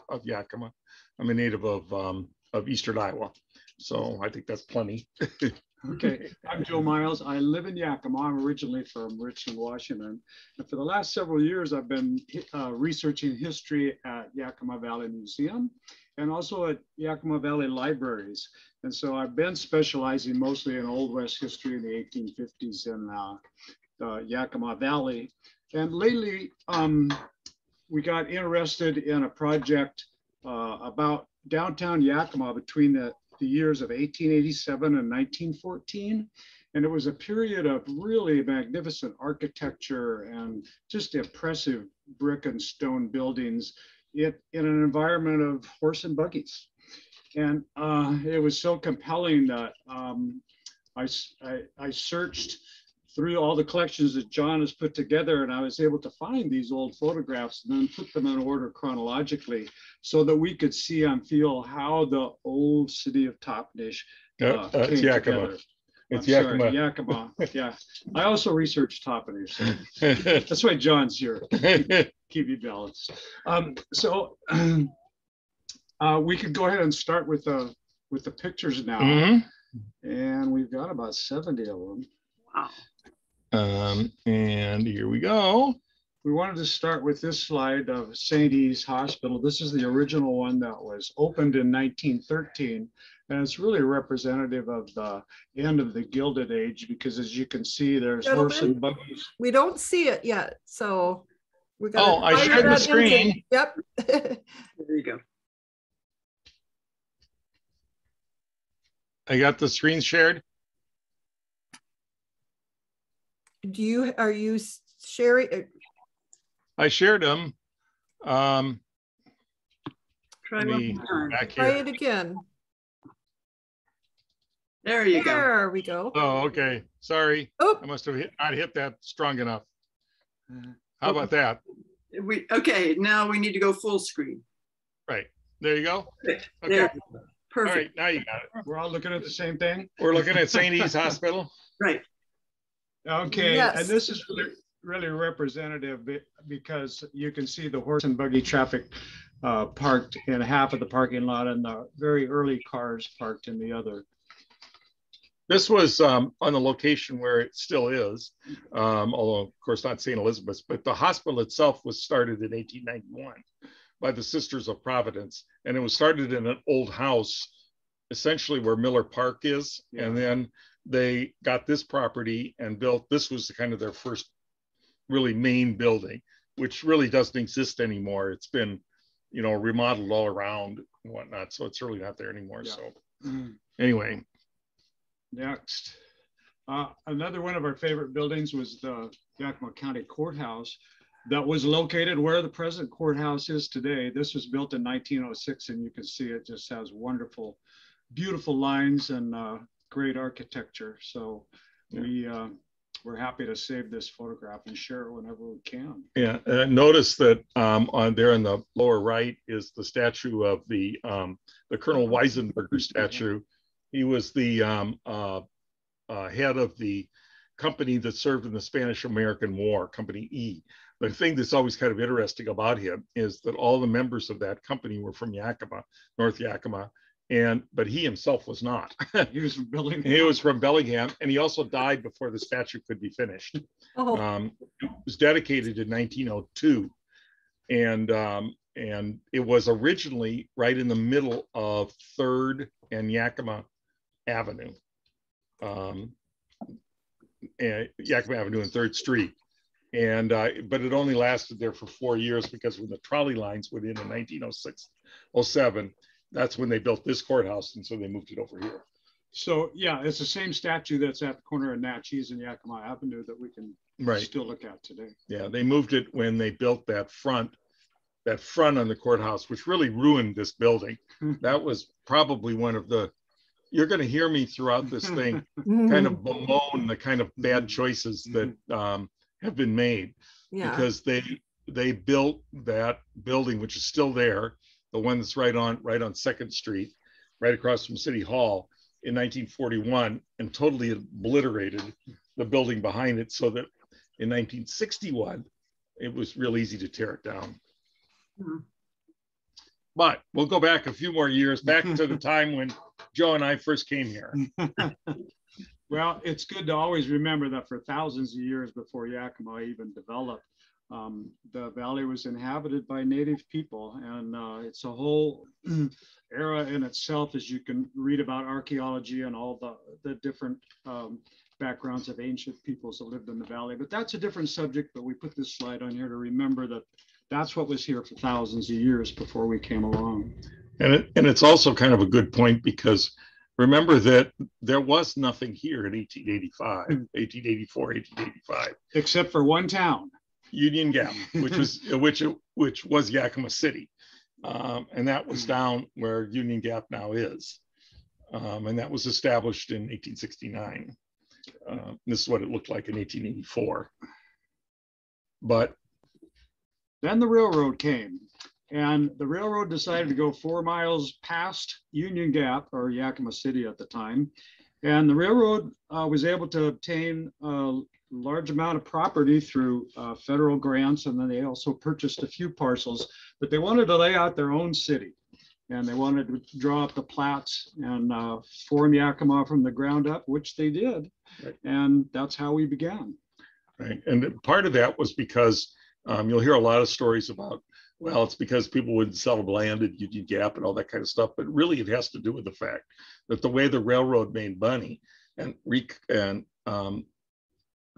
of Yakima. I'm a native of Eastern Iowa, so I think that's plenty. Okay, I'm Joe Miles. I live in Yakima. I'm originally from Richland, Washington. And for the last several years, I've been researching history at Yakima Valley Museum and also at Yakima Valley Libraries. And so I've been specializing mostly in Old West history in the 1850s in Yakima Valley. And lately, we got interested in a project about downtown Yakima between the years of 1887 and 1914. And it was a period of really magnificent architecture and just impressive brick and stone buildings in an environment of horse and buggies. And it was so compelling that I searched through all the collections that John has put together, and I was able to find these old photographs and then put them in order chronologically so that we could see and feel how the old city of Toppenish came together. It's Yakima. Sorry, Yakima. Yeah. I also researched Toppenish. So that's why John's here. Keep you balanced. So we could go ahead and start with the pictures now. Mm-hmm. And we've got about 70 of them. Wow. And here we go. We wanted to start with this slide of St. E's Hospital. This is the original one that was opened in 1913. And it's really representative of the end of the Gilded Age, because as you can see, there's horse and buggies. We don't see it yet, so we're gonna. Oh, I shared the screen. Yep. There you go. I got the screen shared. Are you sharing? I shared them. Try it again. There you go. There we go. Oh, okay. Sorry. Oh. I must have not hit that strong enough. How about that? Okay, now we need to go full screen. Right. There you go. Okay. There. Perfect. All right, now you got it. We're all looking at the same thing? We're looking at St. E's Hospital. Right. Okay, yes. And this is really representative because you can see the horse and buggy traffic parked in half of the parking lot and the very early cars parked in the other. This was on the location where it still is, although of course not St. Elizabeth's, but the hospital itself was started in 1891 by the Sisters of Providence. And it was started in an old house, essentially where Miller Park is. Yeah. And then they got this property and built, this was kind of their first really main building, which really doesn't exist anymore. It's been, remodeled all around and whatnot. So it's really not there anymore. Yeah. So anyway. Next. Another one of our favorite buildings was the Yakima County Courthouse that was located where the present courthouse is today. This was built in 1906, and you can see it just has wonderful, beautiful lines and great architecture. So we're happy to save this photograph and share it whenever we can. Yeah, notice that on there in the lower right is the statue of the Colonel Weisenberger statue. He was the head of the company that served in the Spanish-American War, Company E. The thing that's always kind of interesting about him is that all the members of that company were from Yakima, North Yakima, but he himself was not. He was from Bellingham. He was from Bellingham, and he also died before the statue could be finished. Oh. It was dedicated in 1902, and it was originally right in the middle of 3rd and Yakima Avenue, Yakima Avenue and 3rd Street. And but it only lasted there for 4 years, because when the trolley lines went in 1906, 07, that's when they built this courthouse, and so they moved it over here. So yeah, it's the same statue that's at the corner of Natchez and Yakima Avenue that we can still look at today. Yeah, they moved it when they built that front on the courthouse, which really ruined this building. That was probably one of the, you're going to hear me throughout this thing kind of bemoan the kind of bad choices that have been made, because they built that building, which is still there, the one that's right on 2nd Street, right across from City Hall, in 1941, and totally obliterated the building behind it, so that in 1961 it was real easy to tear it down. But we'll go back a few more years, back to the time when Joe and I first came here. Well, it's good to always remember that for thousands of years before Yakima even developed, the valley was inhabited by native people, and it's a whole era in itself, as you can read about archaeology and all the different backgrounds of ancient peoples that lived in the valley. But that's a different subject, but we put this slide on here to remember that that's what was here for thousands of years before we came along. And it's also kind of a good point, because remember that there was nothing here in 1885, 1884, 1885. Except for one town. Union Gap, which was Yakima City. And that was down where Union Gap now is. And that was established in 1869. This is what it looked like in 1884. But then the railroad came, and the railroad decided to go 4 miles past Union Gap, or Yakima City at the time. And the railroad was able to obtain a large amount of property through federal grants, and then they also purchased a few parcels, but they wanted to lay out their own city. And they wanted to draw up the plats and form Yakima from the ground up, which they did. Right. And that's how we began. Right. And part of that was because you'll hear a lot of stories about, well, it's because people wouldn't sell land at Union Gap and all that kind of stuff. But really, it has to do with the fact that the way the railroad made money and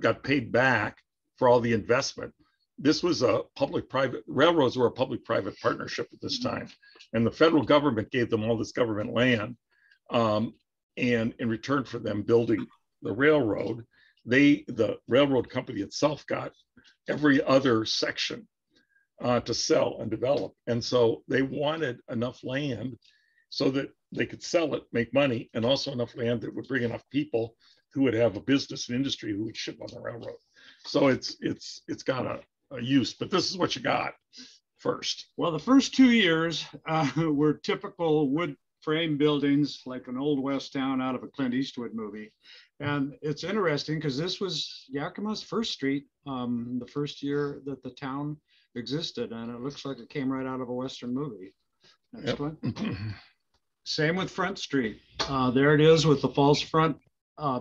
got paid back for all the investment. This was a public-private, railroads were a public-private partnership at this time. And the federal government gave them all this government land. And in return for them building the railroad, the railroad company itself got every other section to sell and develop. And so they wanted enough land so that they could sell it, make money, and also enough land that would bring enough people who would have a business and industry who would ship on the railroad. So it's got a use, but this is what you got first. Well, the first 2 years were typical wood frame buildings, like an old West town out of a Clint Eastwood movie. And it's interesting because this was Yakima's first street, the first year that the town existed, and it looks like it came right out of a Western movie. Next one. Same with Front Street. There it is with the false front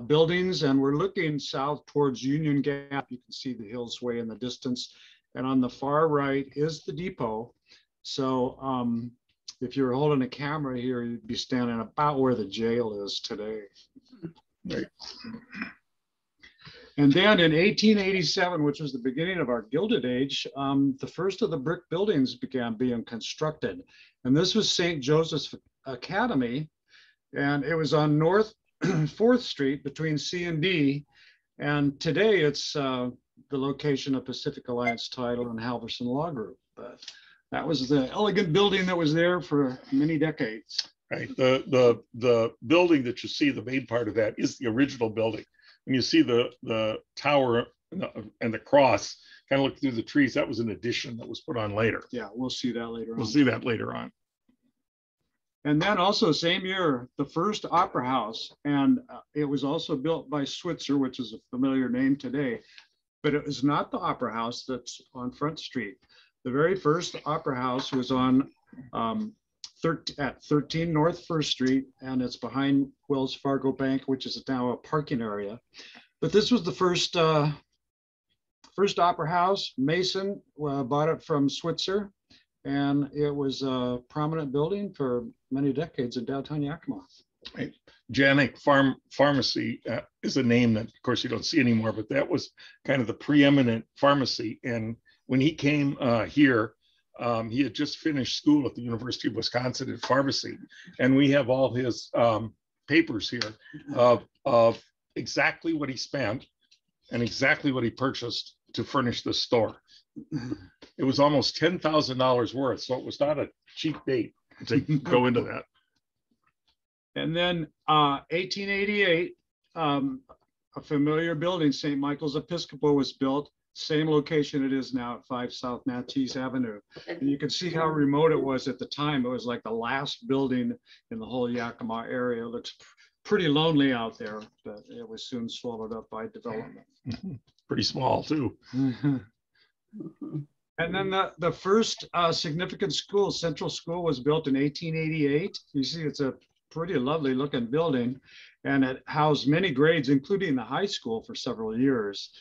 buildings, and we're looking south towards Union Gap. You can see the hills way in the distance, and on the far right is the depot. So if you're holding a camera here, you'd be standing about where the jail is today. Right. And then in 1887, which was the beginning of our Gilded Age, the first of the brick buildings began being constructed. And this was St. Joseph's Academy, and it was on North 4th Street between C and D. And today it's the location of Pacific Alliance Title and Halverson Law Group. But that was the elegant building that was there for many decades. Right. The building that you see, the main part of that is the original building. When you see the tower and the cross, kind of look through the trees, that was an addition that was put on later. Yeah, we'll see that later on. We'll see that later on. And then also same year, the first opera house, and it was also built by Switzer, which is a familiar name today, but it was not the opera house that's on Front Street. The very first opera house was on at 13 North 1st Street, and it's behind Wells Fargo Bank, which is now a parking area. But this was the first opera house. Mason bought it from Switzer, and it was a prominent building for many decades in downtown Yakima. Right. Janik Pharmacy is a name that, of course, you don't see anymore, but that was kind of the preeminent pharmacy. And when he came here, he had just finished school at the University of Wisconsin in pharmacy. And we have all his papers here of exactly what he spent and exactly what he purchased to furnish the store. It was almost $10,000 worth. So it was not a cheap date to go into that. And then 1888, a familiar building, St. Michael's Episcopal, was built. Same location it is now at 5 South Natchez Avenue. And you can see how remote it was at the time. It was like the last building in the whole Yakima area. It looks pretty lonely out there, but it was soon swallowed up by development. Pretty small too. And then the first significant school, Central School, was built in 1888. You see, it's a pretty lovely looking building, and it housed many grades, including the high school for several years.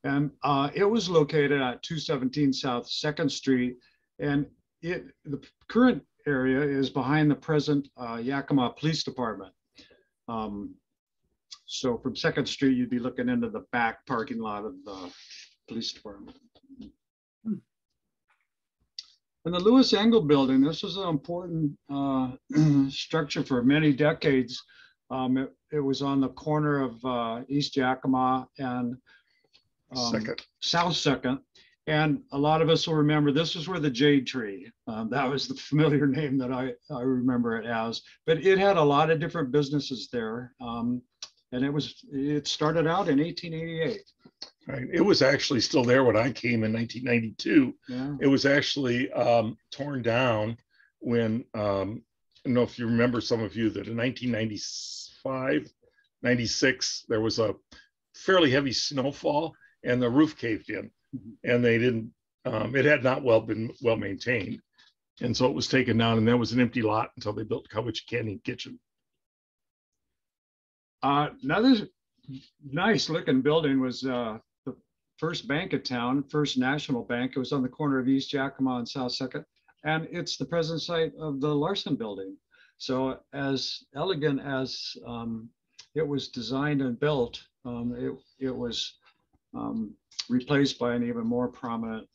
And it was located at 217 South 2nd Street. And the current area is behind the present Yakima Police Department. So from 2nd Street, you'd be looking into the back parking lot of the police department. And the Lewis Engel building, this was an important structure for many decades. It was on the corner of East Yakima and South 2nd. And a lot of us will remember this is where the Jade Tree, that was the familiar name that I remember it as. But it had a lot of different businesses there. And it started out in 1888. Right. It was actually still there when I came in 1992. Yeah. It was actually torn down when, I don't know if you remember, some of you, that in 1995, 96, there was a fairly heavy snowfall and the roof caved in, and they didn't, it had not been well maintained. And so it was taken down, and that was an empty lot until they built Cowichan Canyon Kitchen. Another nice looking building was the first bank of town, First National Bank. It was on the corner of East Yakima and South 2nd. And it's the present site of the Larson building. So as elegant as it was designed and built, it was replaced by an even more prominent,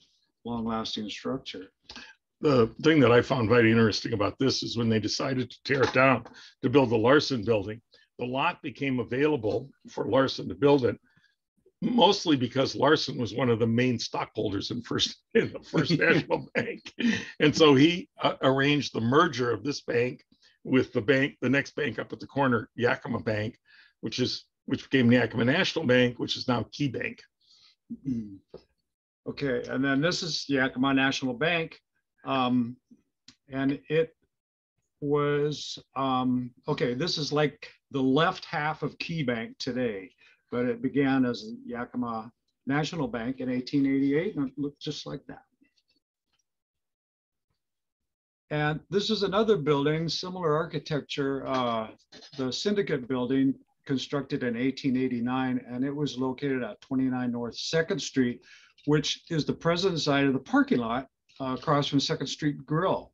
long-lasting structure. The thing that I found very interesting about this is when they decided to tear it down to build the Larson building, the lot became available for Larson to build it, mostly because Larson was one of the main stockholders in the First National Bank. And so he arranged the merger of this bank with the next bank up at the corner, Yakima Bank, which became the Yakima National Bank, which is now Key Bank. Okay, and then this is Yakima National Bank. And it was, okay, this is like the left half of Key Bank today, but it began as Yakima National Bank in 1888, and it looked just like that. And this is another building, similar architecture, the Syndicate building, constructed in 1889, and it was located at 29 North 2nd Street, which is the present site of the parking lot across from 2nd Street Grill.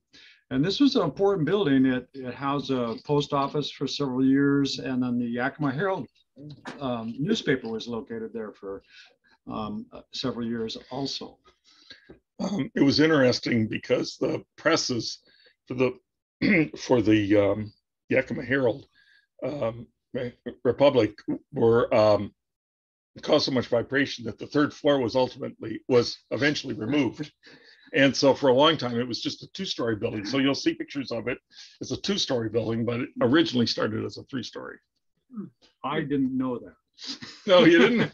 And this was an important building. It housed a post office for several years, and then the Yakima Herald newspaper was located there for several years also. It was interesting because the presses for the Yakima Herald Republic were caused so much vibration that the 3rd floor was eventually removed. And so for a long time, it was just a 2-story building. So you'll see pictures of it. It's a 2-story building, but it originally started as a 3-story. I didn't know that. No, you didn't?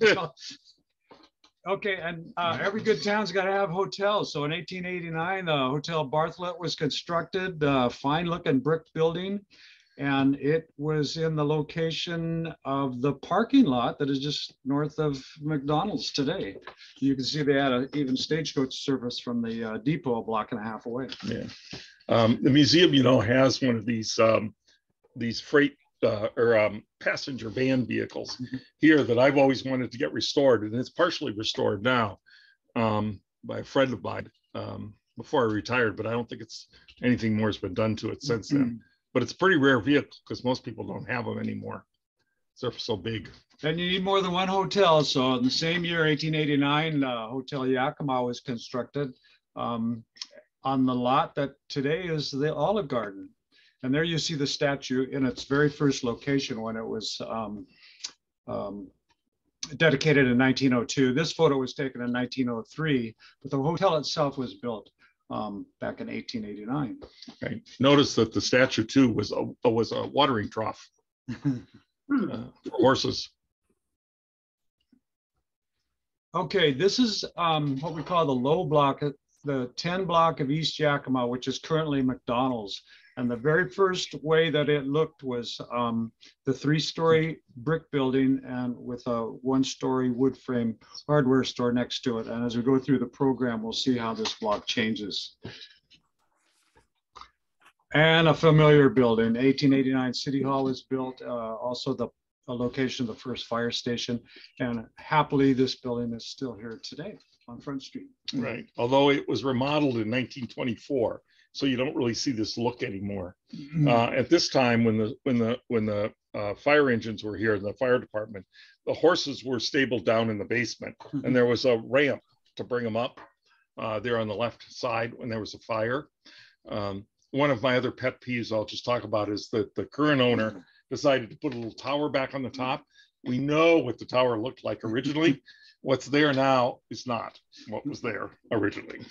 Okay, and every good town's got to have hotels. So in 1889, the Hotel Bartlett was constructed, a fine-looking brick building. And it was in the location of the parking lot that is just north of McDonald's today. You can see they had even stagecoach service from the depot a block and a half away. Yeah. The museum, has one of these freight or passenger van vehicles here that I've always wanted to get restored, and it's partially restored now by a friend of mine before I retired, but I don't think anything more has been done to it since then. But it's a pretty rare vehicle because most people don't have them anymore. They're so big. And you need more than one hotel. So in the same year, 1889, Hotel Yakima was constructed on the lot that today is the Olive Garden. And there you see the statue in its very first location when it was dedicated in 1902. This photo was taken in 1903, but the hotel itself was built back in 1889. Right. Notice that the statue too was a watering trough for horses. Okay, this is what we call the low block the 10 block of East Yakima, which is currently McDonald's. And the very first way that it looked was the 3-story brick building and with a 1-story wood frame hardware store next to it. And as we go through the program, we'll see how this block changes. And a familiar building, 1889 City Hall was built, also the location of the first fire station. And happily, this building is still here today on Front Street. Right, although it was remodeled in 1924, so you don't really see this look anymore. At this time, when the fire engines were here in the fire department, the horses were stabled down in the basement, and there was a ramp to bring them up there on the left side when there was a fire. One of my other pet peeves I'll just talk about is that the current owner decided to put a little tower back on the top. We know what the tower looked like originally. What's there now is not what was there originally.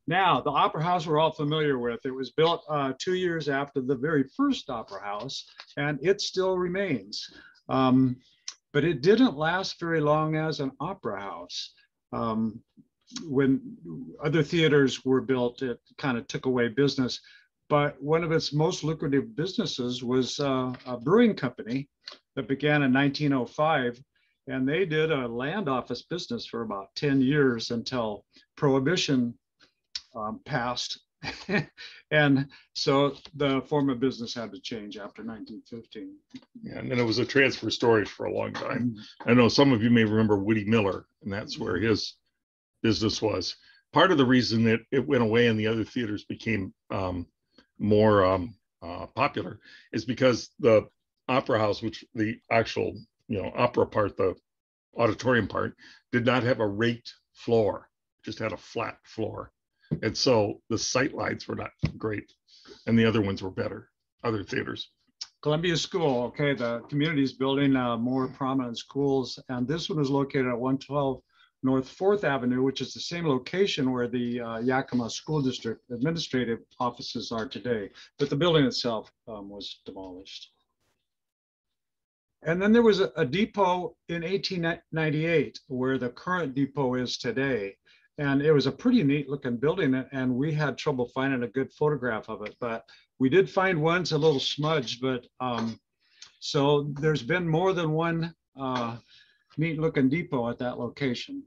Now, the Opera House we're all familiar with. It was built 2 years after the very first Opera House, and it still remains. But it didn't last very long as an opera house. When other theaters were built, it kind of took away business. But one of its most lucrative businesses was a brewing company that began in 1905. And they did a land office business for about 10 years until Prohibition passed. And so the form of business had to change after 1915. Yeah, and then it was a transfer storage for a long time. I know some of you may remember Woody Miller, and that's where his business was. Part of the reason that it went away and the other theaters became more popular is because the Opera House, which the actual opera part, the auditorium part, did not have a raked floor, just had a flat floor. And so the sight lines were not great. And the other ones were better, other theaters. Columbia School, okay, the community is building more prominent schools. And this one is located at 112 North 4th Avenue, which is the same location where the Yakima School District administrative offices are today. But the building itself was demolished. And then there was a depot in 1898 where the current depot is today. And it was a pretty neat looking building, and we had trouble finding a good photograph of it, but we did find one. It's a little smudged, but so there's been more than one neat looking depot at that location.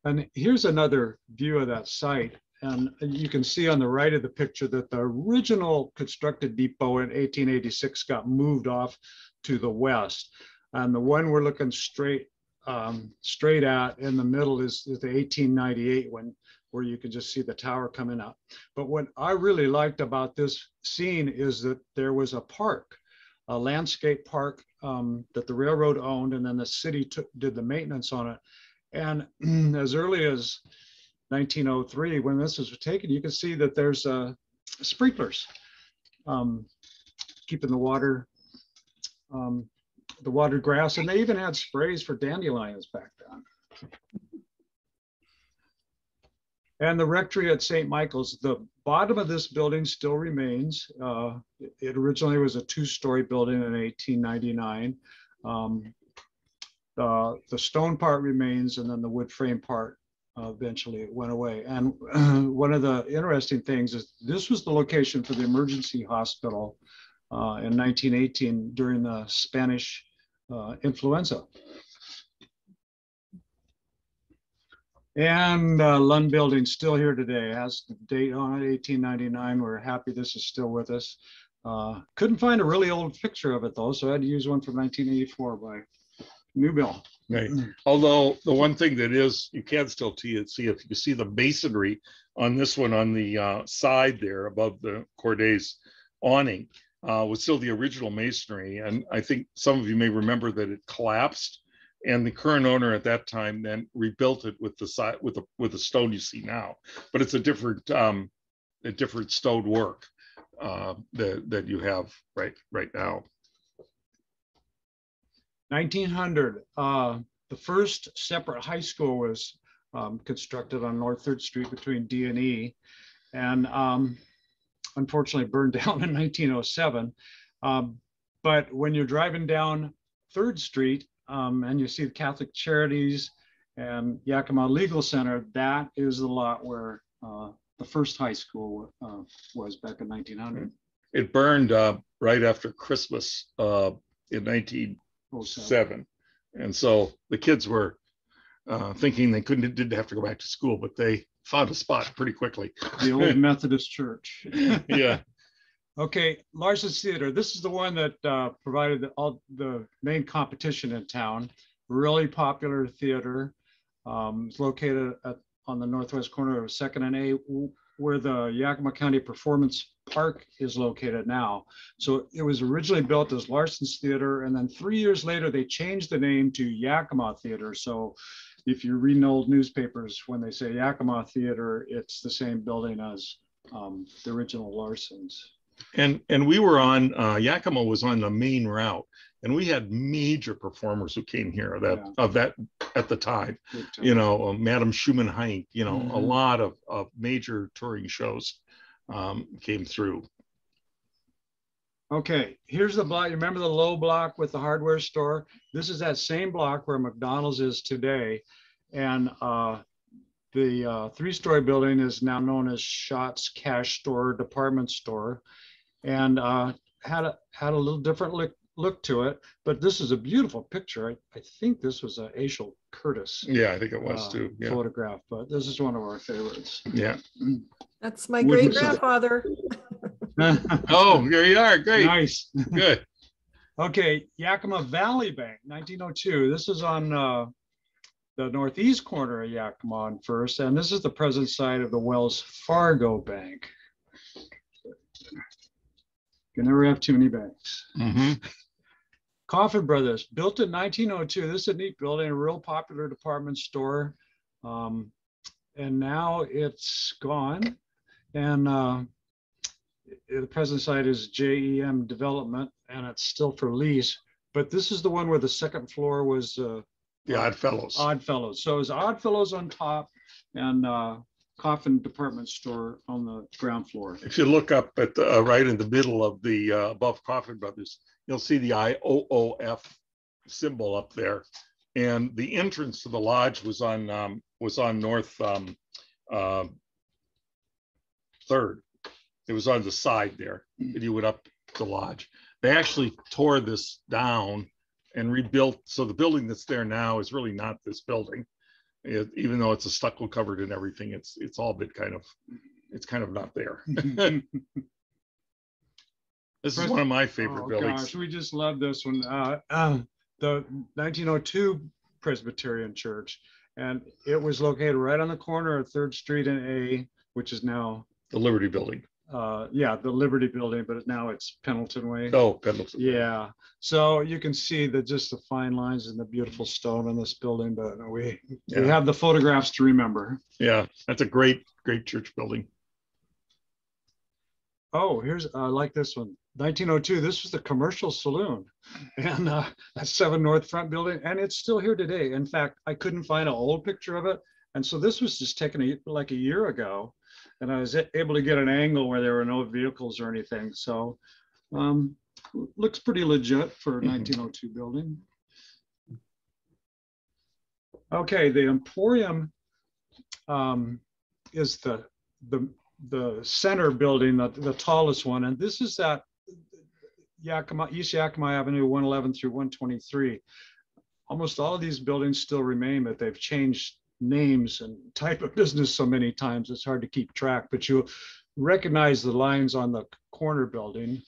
And here's another view of that site. And you can see on the right of the picture that the original constructed depot in 1886 got moved off to the west. And the one we're looking straight at in the middle is the 1898 one, where you can just see the tower coming up. But what I really liked about this scene is that there was a park, a landscape park that the railroad owned, and then the city did the maintenance on it. And as early as 1903, when this was taken, you can see that there's sprinklers keeping the water grass, and they even had sprays for dandelions back then. And the rectory at St. Michael's, the bottom of this building still remains. It originally was a 2-story building in 1899. The stone part remains, and then the wood frame part eventually it went away. And one of the interesting things is this was the location for the emergency hospital in 1918 during the Spanish influenza. And Lund Building still here today, has the date on it, 1899. We're happy this is still with us. Couldn't find a really old picture of it though, so I had to use one from 1984 by Newbill. Right. Although the one thing that is, you can still see if you see the masonry on this one on the side there above the Corday's awning was still the original masonry. And I think some of you may remember that it collapsed, and the current owner at that time then rebuilt it with the side with the stone you see now. But it's a different stone work that you have right now. 1900, the first separate high school was constructed on North 3rd Street between D and E, and unfortunately burned down in 1907. But when you're driving down 3rd Street and you see the Catholic Charities And Yakima Legal Center, that is the lot where the first high school was back in 1900. It burned right after Christmas in 1907. And so the kids were thinking they didn't have to go back to school, but they found a spot pretty quickly. The old Methodist church. Yeah. Okay, Larson's Theater. This is the one that provided all the main competition in town. Really popular theater. It's located on the northwest corner of 2nd and A, where the Yakima County Performance Park is located now. So it was originally built as Larson's Theater, and then 3 years later, they changed the name to Yakima Theater. So if you read old newspapers, when they say Yakima Theater, it's the same building as the original Larson's. And we were on, Yakima was on the main route, and we had major performers who came here of that at the time, you know, Madam Schumann Heinck, you know, a lot of major touring shows came through. Okay, here's the block. You remember the low block with the hardware store? This is that same block where McDonald's is today. And the three-story building is now known as Schatz Cash Store Department Store, and had a little different look to it. But this is a beautiful picture. I think this was a Ashel Curtis. Yeah, I think it was too. Yeah. Photograph, but this is one of our favorites. Yeah. That's my great grandfather. Oh, there you are. Great. Nice. Good. Okay, Yakima Valley Bank, 1902. This is on the northeast corner of Yakima on First, and this is the present site of the Wells Fargo Bank. You can never have too many banks. Coffin Brothers, built in 1902. This is a neat building, a real popular department store. And now it's gone. And the present site is JEM Development, and it's still for lease. But this is the one where the second floor was the Oddfellows. Oddfellows. So it's Oddfellows on top and Coffin Department Store on the ground floor. If you look up at the right in the middle of the above Coffin Brothers, you'll see the IOOF symbol up there. And the entrance to the lodge was on North 3rd. It was on the side there, and you went up the lodge. They actually tore this down and rebuilt. So the building that's there now is really not this building. Even though it's a stucco covered and everything, it's all been kind of not there. This is one of my favorite buildings. Gosh, we just love this one. The 1902 Presbyterian Church, and it was located right on the corner of 3rd Street and A, which is now the Liberty Building. Yeah, the Liberty Building, but now it's Pendleton Way. Oh, Pendleton. Yeah, so you can see just the fine lines and the beautiful stone in this building, but we have the photographs to remember. Yeah, that's a great church building. Oh, I like this one. 1902, this was the commercial saloon, and that's 7 North Front Building, and it's still here today. In fact, I couldn't find an old picture of it, and so this was just taken like a year ago. And I was able to get an angle where there were no vehicles or anything. So looks pretty legit for a 1902 building. Okay, the Emporium is the center building, the tallest one. And this is that East Yakima Avenue, 111 through 123. Almost all of these buildings still remain, but they've changed names and type of business so many times it's hard to keep track, but you recognize the lines on the corner building.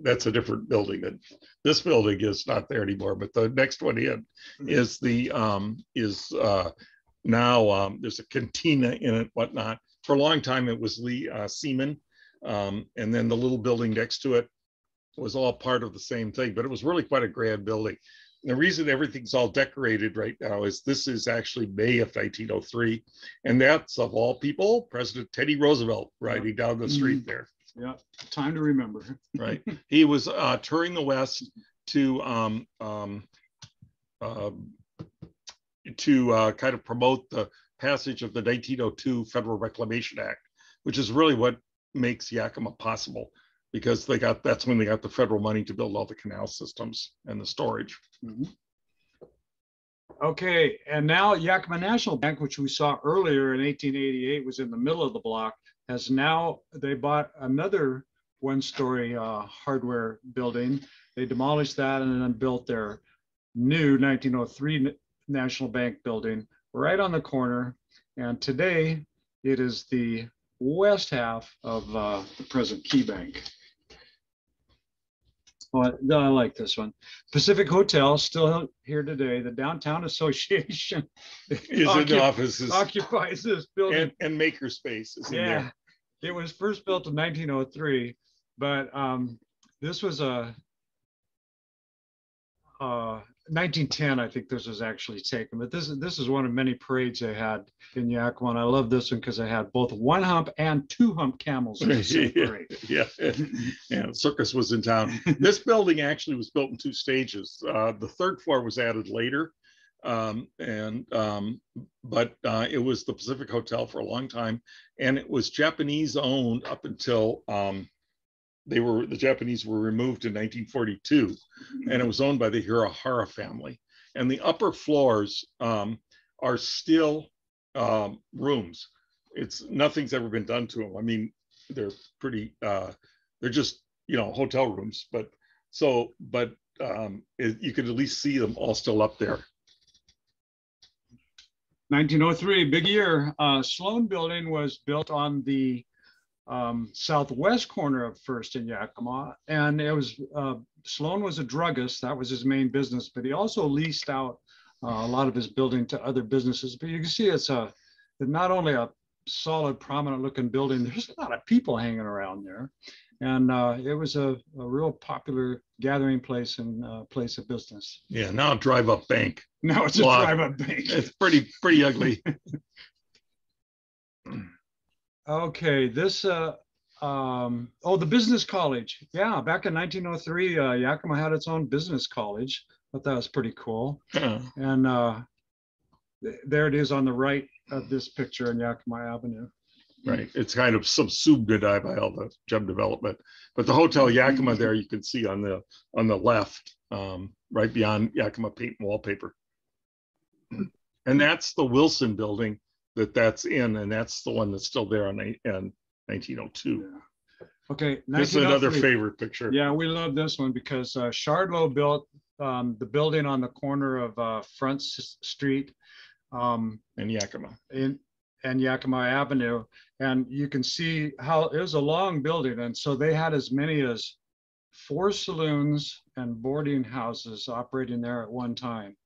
That's a different building. And this building is not there anymore, but the next one in is now there's a cantina in it, whatnot. For a long time it was Lee Seaman, and then the little building next to it was all part of the same thing, but it was really quite a grand building. The reason everything's all decorated right now is this is actually May of 1903. And that's, of all people, President Teddy Roosevelt riding down the street there. Yeah, time to remember. Right. He was touring the West to kind of promote the passage of the 1902 Federal Reclamation Act, which is really what makes Yakima possible, because that's when they got the federal money to build all the canal systems and the storage. Okay, and now Yakima National Bank, which we saw earlier in 1888, was in the middle of the block, has now, they bought another one-story hardware building. They demolished that and then built their new 1903 National Bank building right on the corner. And today it is the west half of the present Key Bank. Well, I like this one. Pacific Hotel, still here today. The Downtown Association Is in the offices occupies this building. and makerspace is in there. It was first built in 1903, but this was a 1910, I think this was actually taken, but this is one of many parades they had in Yakima. And I love this one because they had both one hump and two hump camels in the same parade. Yeah, the circus was in town. This building actually was built in two stages. The third floor was added later, but it was the Pacific Hotel for a long time, and it was Japanese owned up until the Japanese were removed in 1942, and it was owned by the Hirahara family. And the upper floors are still rooms. Nothing's ever been done to them. I mean, they're pretty, they're just, hotel rooms, but you could at least see them all still up there. 1903, big year. Sloan Building was built on the southwest corner of First in Yakima, and it was Sloan was a druggist. That was his main business, but he also leased out a lot of his building to other businesses. But you can see it's not only a solid, prominent looking building, there's a lot of people hanging around there, and it was a real popular gathering place and place of business. Yeah, now drive up bank. Now it's a drive up bank. It's pretty ugly. Okay, this, the business college. Yeah, back in 1903, Yakima had its own business college. Thought that was pretty cool. Yeah. And there it is on the right of this picture in Yakima Avenue. Right, it's kind of subsumed by all the gem development. But the Hotel Yakima there, you can see on the left, right beyond Yakima Paint and Wallpaper. And that's the Wilson building that's in, and that's the one that's still there in 1902. Yeah. Okay, this is another favorite picture. Yeah, we love this one because Shardlow built the building on the corner of Front Street and Yakima. And Yakima Avenue, and you can see how it was a long building, and so they had as many as 4 saloons and boarding houses operating there at one time.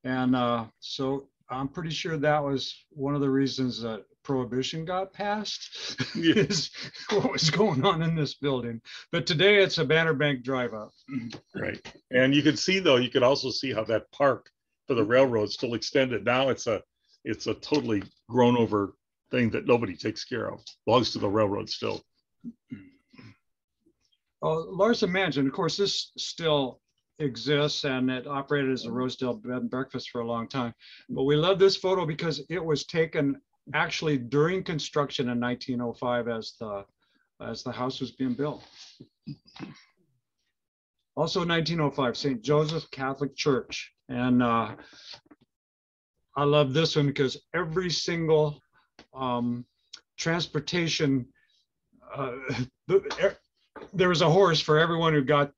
And so I'm pretty sure that was one of the reasons that Prohibition got passed, is what was going on in this building. But today it's a Banner Bank drive up. Right. And you can see, though, you could also see how that park for the railroad still extended. Now it's a totally grown over thing that nobody takes care of. Belongs to the railroad still. Larson Mansion, of course, this still exists, and it operated as a Rosedale bed and breakfast for a long time. But we love this photo because it was taken actually during construction in 1905 as the house was being built. Also 1905, St. Joseph Catholic Church. And I love this one because every single transportation, there was a horse for everyone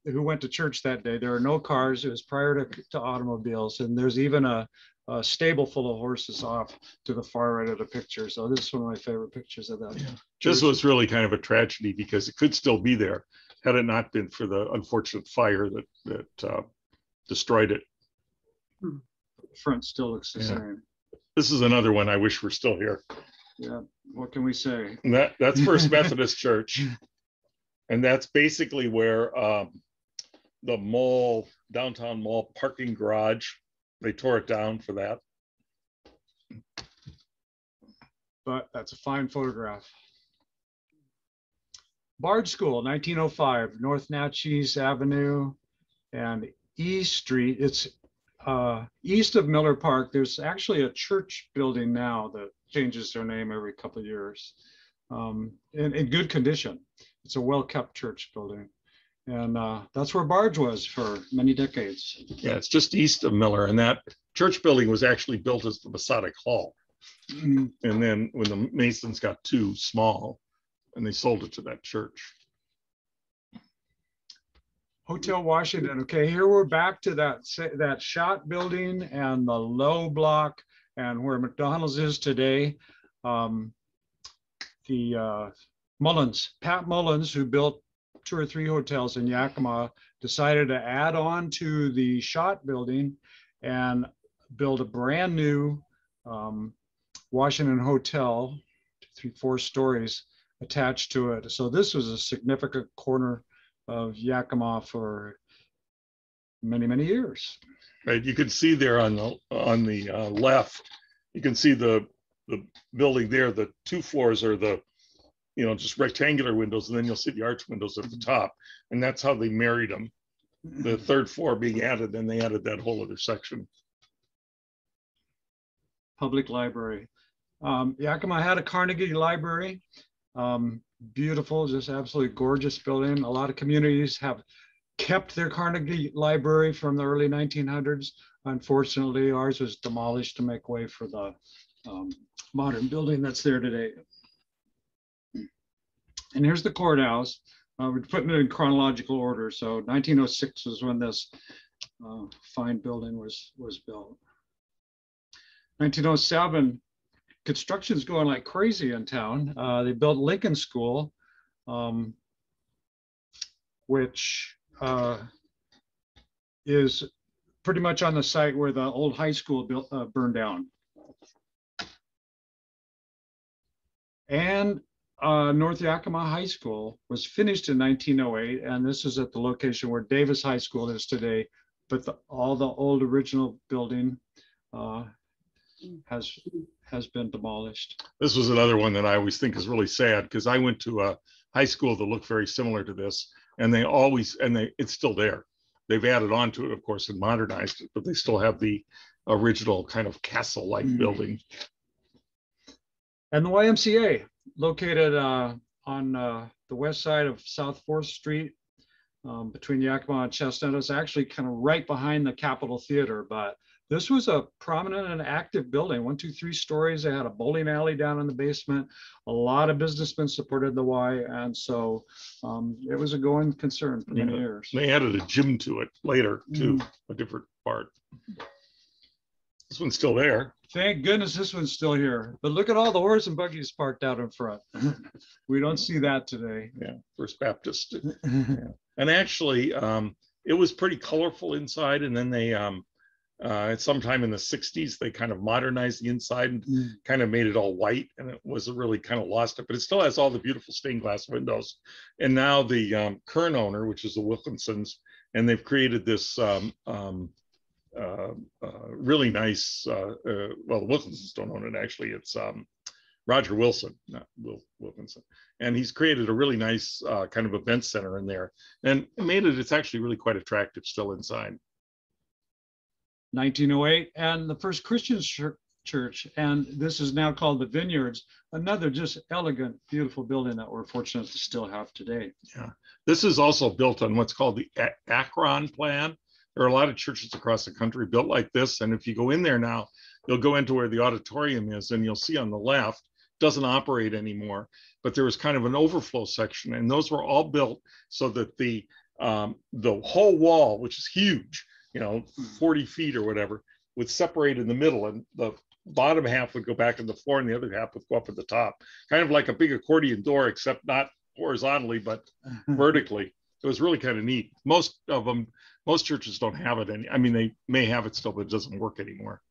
who went to church that day. There were no cars. It was prior to automobiles, and there's even a stable full of horses off to the far right of the picture. So this is one of my favorite pictures of that. Yeah. This was really kind of a tragedy because it could still be there had it not been for the unfortunate fire that destroyed it. The front still looks the same. This is another one I wish were still here. Yeah, what can we say? And that's First Methodist Church. And that's basically where the mall, downtown mall parking garage, they tore it down for that. But that's a fine photograph. Bard School, 1905, North Natchez Avenue and E Street. It's east of Miller Park. There's actually a church building now that changes their name every couple of years. In good condition. It's a well-kept church building. And that's where Barge was for many decades. Yeah, it's just east of Miller, and that church building was actually built as the Masonic Hall. And then when the Masons got too small, and they sold it to that church. Hotel Washington. Okay, here we're back to that shot building and the low block and where McDonald's is today. Pat Mullins, who built 2 or 3 hotels in Yakima, decided to add on to the shot building and build a brand new Washington hotel, 3-4 stories attached to it. So this was a significant corner of Yakima for many, many years. Right, you can see there on the left, you can see the building there. The 2 floors are the just rectangular windows, and then you'll see the arch windows at the top, and that's how they married them. The 3rd floor being added, then they added that whole other section. Public library. Yakima had a Carnegie Library. Beautiful, just absolutely gorgeous building. A lot of communities have kept their Carnegie Library from the early 1900s. Unfortunately, ours was demolished to make way for the modern building that's there today. And here's the courthouse. We're putting it in chronological order. So 1906 was when this fine building was built. 1907, construction's going like crazy in town. They built Lincoln School, which is pretty much on the site where the old high school burned down. And North Yakima High School was finished in 1908, and this is at the location where Davis High School is today, but all the old original building has been demolished. This was another one that I always think is really sad, because I went to a high school that looked very similar to this, and it's still there. They've added on to it, of course, and modernized it, but they still have the original kind of castle-like building. And the YMCA, located on the west side of South 4th Street, between Yakima and Chestnut. It's actually kind of right behind the Capitol Theater, but this was a prominent and active building, 1, 2, 3 stories. They had a bowling alley down in the basement. A lot of businessmen supported the Y, and so it was a going concern for many years. They added a gym to it later too, a different part. This one's still there. Thank goodness this one's still here. But look at all the horse and buggies parked out in front. We don't see that today. Yeah, First Baptist. Yeah. And actually, it was pretty colorful inside, and then they sometime in the 60s, they kind of modernized the inside and kind of made it all white, and it was really kind of lost it, but it still has all the beautiful stained glass windows. And now the current owner, which is the Wilkinsons, and they've created this really nice, well, the Wilkinsons don't own it, actually. It's Roger Wilson, not Wilkinson. And he's created a really nice kind of event center in there, and it's actually really quite attractive still inside. 1908, and the first Christian church, and this is now called the Vineyards, another just elegant, beautiful building that we're fortunate to still have today. Yeah, this is also built on what's called the Akron plan. There are a lot of churches across the country built like this, and if you go in there now, you'll go into where the auditorium is, and you'll see on the left, doesn't operate anymore, but there was kind of an overflow section, and those were all built so that the whole wall, which is huge, 40 feet or whatever, would separate in the middle, and the bottom half would go back in the floor and the other half would go up at the top, kind of like a big accordion door, except not horizontally but vertically. It was really kind of neat. Most churches don't have it any. I mean, they may have it still, but it doesn't work anymore.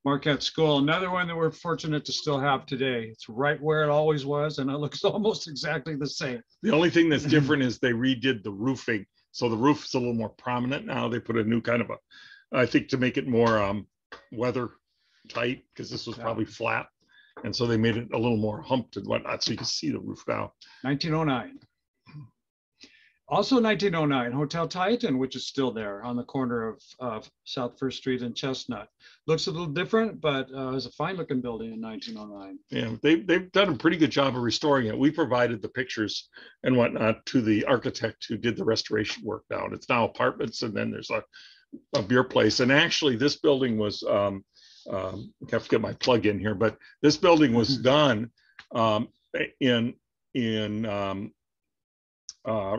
Marquette School, another one that we're fortunate to still have today. It's right where it always was, and it looks almost exactly the same. The only thing that's different is they redid the roofing. So the roof is a little more prominent now. They put a new kind of I think to make it more weather tight, because this was probably flat. And so they made it a little more humped and whatnot, so you can see the roof now. 1909. Also 1909, Hotel Titan, which is still there on the corner of South First Street and Chestnut. Looks a little different, but it was a fine looking building in 1909. Yeah, they've done a pretty good job of restoring it. We provided the pictures and whatnot to the architect who did the restoration work down. It's now apartments, and then there's a beer place. And actually, this building was, I have to get my plug in here, but this building was done in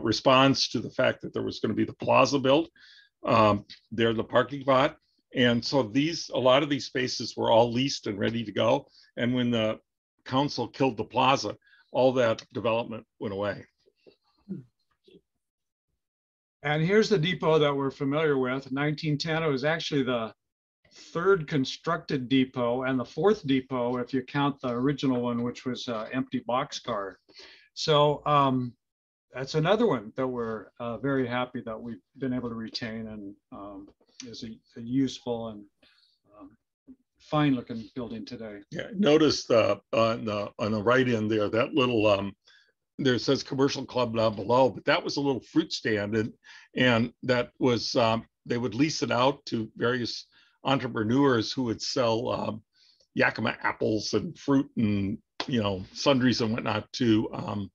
response to the fact that there was going to be the plaza built there, the parking lot. And so a lot of these spaces were all leased and ready to go. And when the council killed the plaza, all that development went away. And here's the depot that we're familiar with. 1910, it was actually the third constructed depot and the fourth depot, if you count the original one, which was an empty boxcar. So that's another one that we're very happy that we've been able to retain, and is a useful and fine looking building today. Yeah, notice on the right end there, that little there says commercial club down below, but that was a little fruit stand, and that was they would lease it out to various entrepreneurs who would sell Yakima apples and fruit and sundries and whatnot to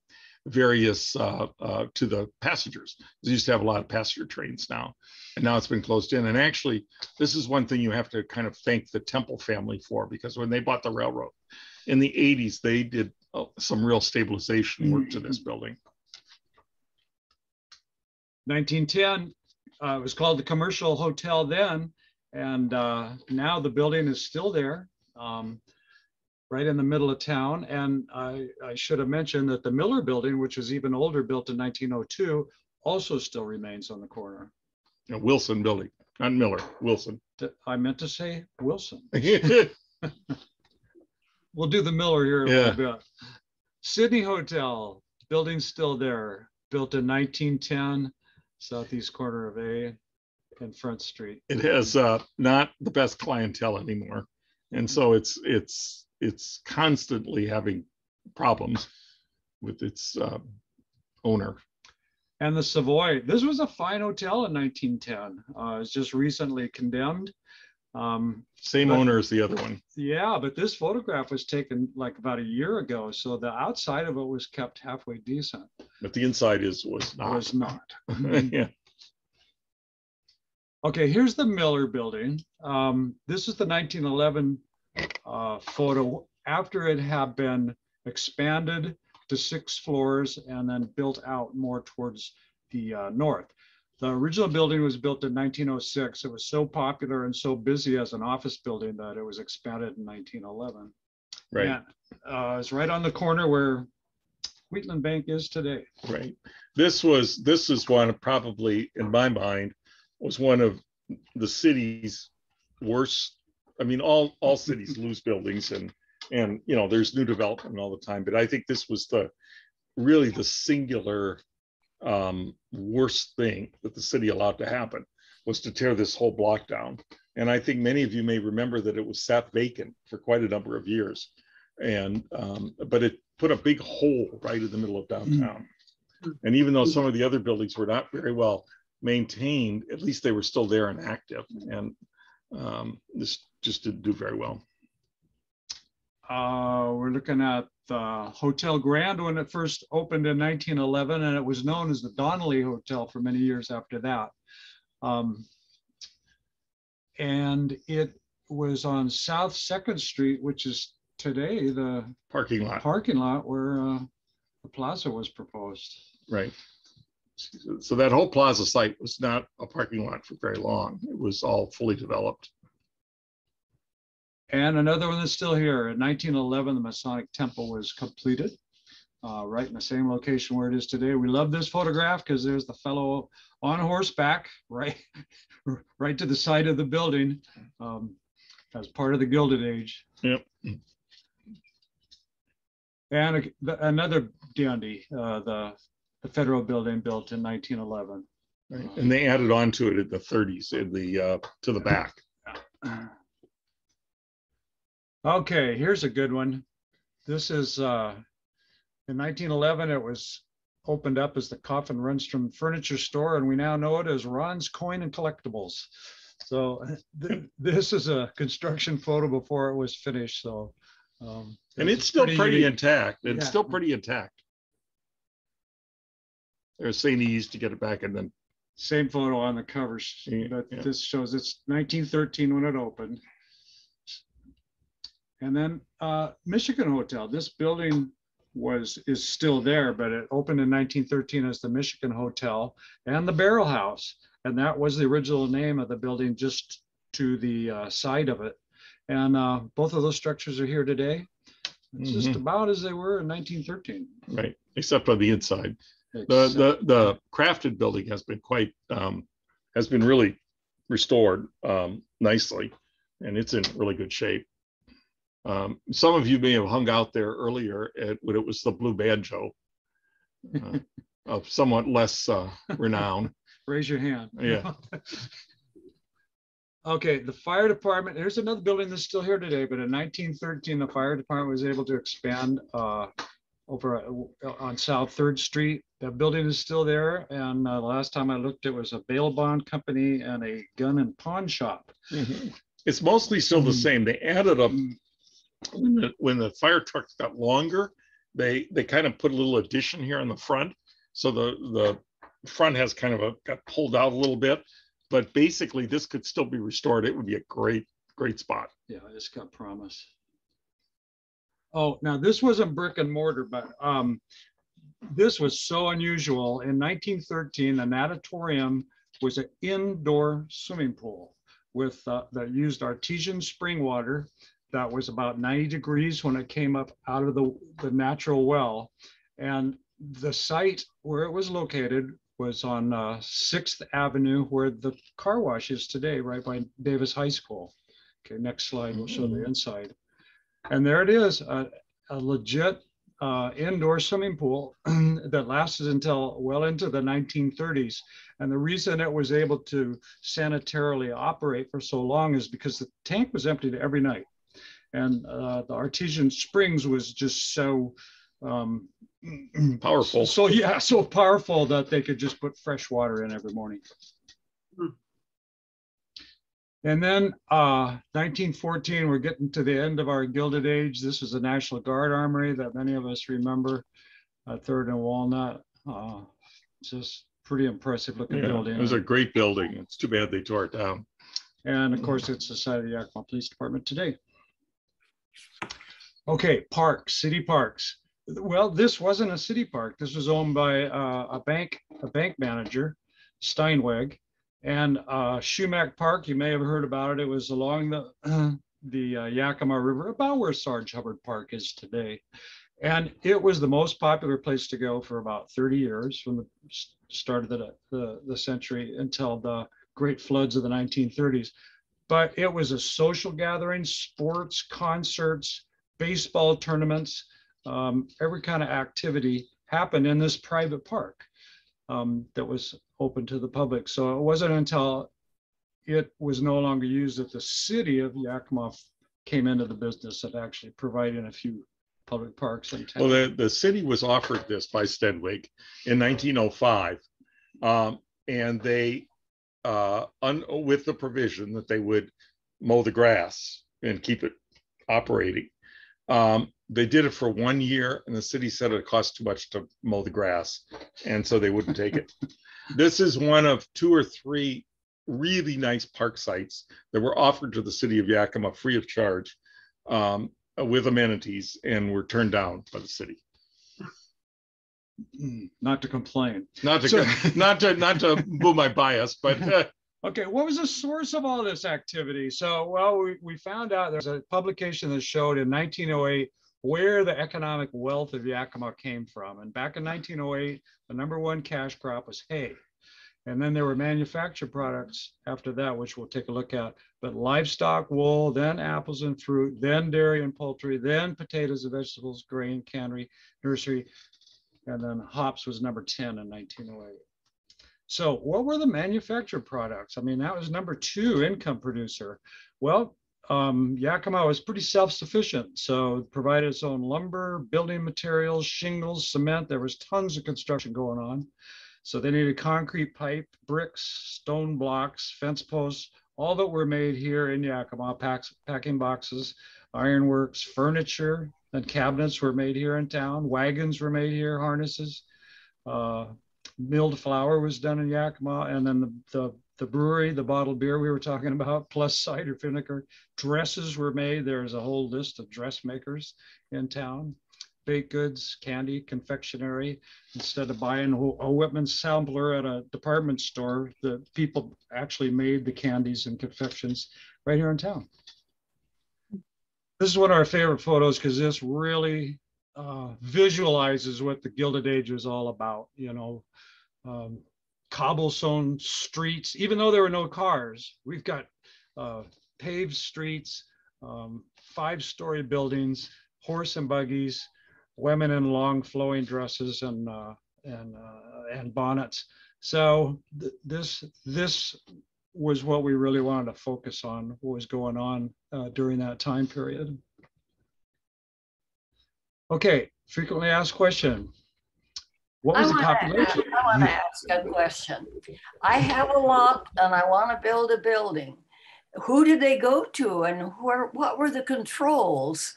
various to the passengers. They used to have a lot of passenger trains now, and now it's been closed in. And actually, this is one thing you have to kind of thank the Temple family for, because when they bought the railroad in the 80s, they did some real stabilization work to this building. 1910, it was called the Commercial Hotel then, and now the building is still there, right in the middle of town. And I should have mentioned that the Miller building, which was even older, built in 1902, also still remains on the corner. Wilson building, not Miller, Wilson. I meant to say Wilson. We'll do the Miller here in a little bit. Sydney Hotel, building's still there, built in 1910, southeast corner of A and Front Street. It has not the best clientele anymore, and so it's constantly having problems with its owner. And the Savoy, this was a fine hotel in 1910. It was just recently condemned. Same owner as the other one. Yeah, but this photograph was taken like about a year ago, so the outside of it was kept halfway decent. But the inside was not. Was not. Yeah. Okay, here's the Miller building. This is the 1911 photo after it had been expanded to 6 floors and then built out more towards the north. The original building was built in 1906. It was so popular and so busy as an office building that it was expanded in 1911. Right. And it's right on the corner where Wheatland Bank is today. Right. This is one of, probably in my mind, was one of the city's worst. I mean, all cities lose buildings, and there's new development all the time, but I think this was really the singular worst thing that the city allowed to happen, was to tear this whole block down. And I think many of you may remember that it was sat vacant for quite a number of years, and but it put a big hole right in the middle of downtown. And even though some of the other buildings were not very well maintained, at least they were still there and active, and this just didn't do very well. We're looking at the Hotel Grand when it first opened in 1911, and it was known as the Donnelly Hotel for many years after that. And it was on South 2nd Street, which is today the parking lot where the plaza was proposed. Right. So that whole plaza site was not a parking lot for very long. It was all fully developed. And another one that's still here. In 1911, the Masonic Temple was completed, right in the same location where it is today. We love this photograph because there's the fellow on horseback, right to the side of the building, as part of the Gilded Age. Yep. And another dandy, the Federal Building, built in 1911. Right. And they added on to it in the 30s in the to the back. Okay, here's a good one. This is in 1911. It was opened up as the Coffin Rundstrom Furniture Store, and we now know it as Ron's Coin and Collectibles. So this is a construction photo before it was finished. So, and it's still pretty unique. intact. It's Yeah. still pretty intact. They're saying he used to get it back, and then Same photo on the covers, but this shows it's 1913 when it opened. And then Michigan Hotel. This building is still there, but it opened in 1913 as the Michigan Hotel and the Barrel House. And that was the original name of the building, just to the side of it. And both of those structures are here today. It's just about as they were in 1913. Right, except on the inside. The crafted building has been has been really restored nicely, and it's in really good shape. Some of you may have hung out there earlier when it was the Blue Banjo, of somewhat less renown. Raise your hand. Yeah. Okay, the fire department, there's another building that's still here today, but in 1913, the fire department was able to expand over on South 3rd Street. That building is still there. And the last time I looked, it was a bail bond company and a gun and pawn shop. It's mostly still the same. They added up, when the fire trucks got longer, they kind of put a little addition here on the front. So the front has kind of got pulled out a little bit, but basically this could still be restored. It would be a great spot. Yeah, I just got promise. Oh, now this wasn't brick and mortar, but this was so unusual. In 1913, the natatorium was an indoor swimming pool with that used artesian spring water that was about 90 degrees when it came up out of the natural well. And the site where it was located was on 6th Avenue, where the car wash is today, right by Davis High School. Okay, next slide will show the inside. And there it is, a legit indoor swimming pool that lasted until well into the 1930s. And the reason it was able to sanitarily operate for so long is because the tank was emptied every night. And the artesian springs was just so powerful. So powerful that they could just put fresh water in every morning. And then 1914, we're getting to the end of our Gilded Age. This is the National Guard Armory that many of us remember, 3rd and Walnut. Just pretty impressive looking building. It was a great building. It's too bad they tore it down. And of course, it's the site of the Yakima Police Department today. Okay, parks, city parks. Well, this wasn't a city park. This was owned by a bank manager, Steinweg. And Shumack Park, you may have heard about it. It was along the Yakima River, about where Sarge Hubbard Park is today. And it was the most popular place to go for about 30 years, from the start of the century until the great floods of the 1930s. But it was a social gathering, sports, concerts, baseball tournaments, every kind of activity happened in this private park that was open to the public. So it wasn't until it was no longer used that the city of Yakima came into the business of actually providing a few public parks in town. Well, the city was offered this by Steinweg in 1905, and they, with the provision that they would mow the grass and keep it operating. They did it for 1 year, and the city said it cost too much to mow the grass, and so they wouldn't take it. This is one of 2 or 3 really nice park sites that were offered to the city of Yakima free of charge, with amenities, and were turned down by the city. Not to complain. Not to boo my bias, but okay, what was the source of all this activity? So, well, we found out there's a publication that showed in 1908 where the economic wealth of Yakima came from. And back in 1908, the #1 cash crop was hay. And then there were manufactured products after that, which we'll take a look at. But livestock, wool, then apples and fruit, then dairy and poultry, then potatoes and vegetables, grain, cannery, nursery, and then hops was number 10 in 1908. So what were the manufactured products? I mean, that was #2 income producer. Well, Yakima was pretty self-sufficient. So it provided its own lumber, building materials, shingles, cement. There was tons of construction going on. So they needed concrete pipe, bricks, stone blocks, fence posts, all that were made here in Yakima, packing boxes, ironworks, furniture, and cabinets were made here in town. Wagons were made here, harnesses. Milled flour was done in Yakima, and then the brewery, the bottled beer we were talking about, plus cider vinegar. Dresses were made. There's a whole list of dressmakers in town. Baked goods, candy, confectionery. Instead of buying a Whitman sampler at a department store, the people actually made the candies and confections right here in town. This is one of our favorite photos because this really visualizes what the Gilded Age was all about. You know, cobblestone streets, even though there were no cars, we've got paved streets, 5-story buildings, horse and buggies, women in long flowing dresses and bonnets. So this was what we really wanted to focus on, what was going on during that time period. Okay, frequently asked question. What was the population? I want to ask a question. I have a lot and I want to build a building. Who did they go to, and what were the controls?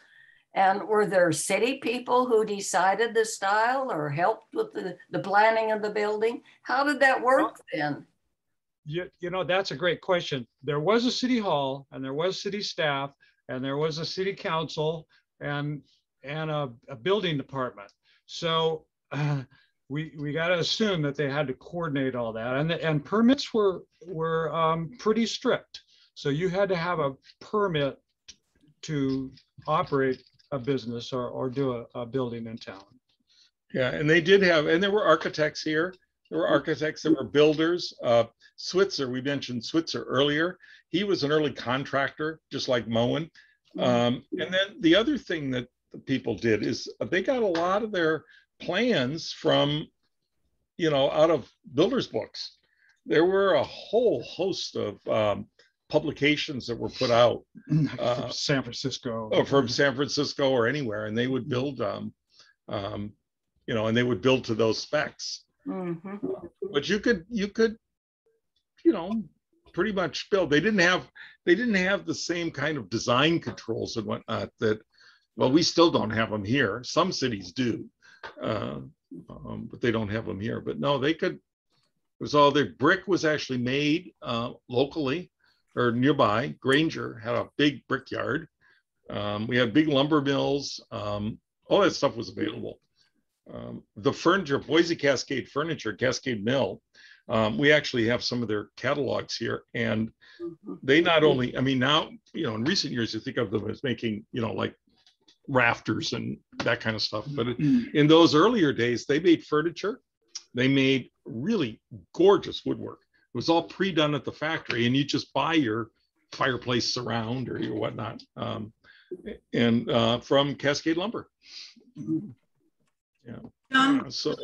And were there city people who decided the style or helped with the planning of the building? How did that work then? You know, that's a great question. There was a city hall, and there was city staff, and there was a city council, and a building department. So we got to assume that they had to coordinate all that, and permits were pretty strict. So you had to have a permit to operate a business or do a building in town. Yeah, and they did have, and there were architects here. There were architects, there were builders. Switzer, we mentioned Switzer earlier. He was an early contractor, just like Moen. And then the other thing that the people did is they got a lot of their plans from, you know, out of builders' books. There were a whole host of publications that were put out from San Francisco, or anywhere, and they would build you know, and they would build to those specs. Mm-hmm. But you could you know, pretty much build. They didn't have the same kind of design controls and whatnot that, well, we still don't have them here. Some cities do, but they don't have them here. But no, they could. It was all their brick was actually made locally or nearby. Granger had a big brickyard. We had big lumber mills. All that stuff was available. The furniture, Boise Cascade Furniture, Cascade Mill, we actually have some of their catalogs here. And they not only, I mean, now, you know, in recent years, you think of them as making, you know, like rafters and that kind of stuff. But in those earlier days, they made furniture. They made really gorgeous woodwork. It was all pre-done at the factory, and you just buy your fireplace surround or your whatnot, and from Cascade Lumber. Yeah. So,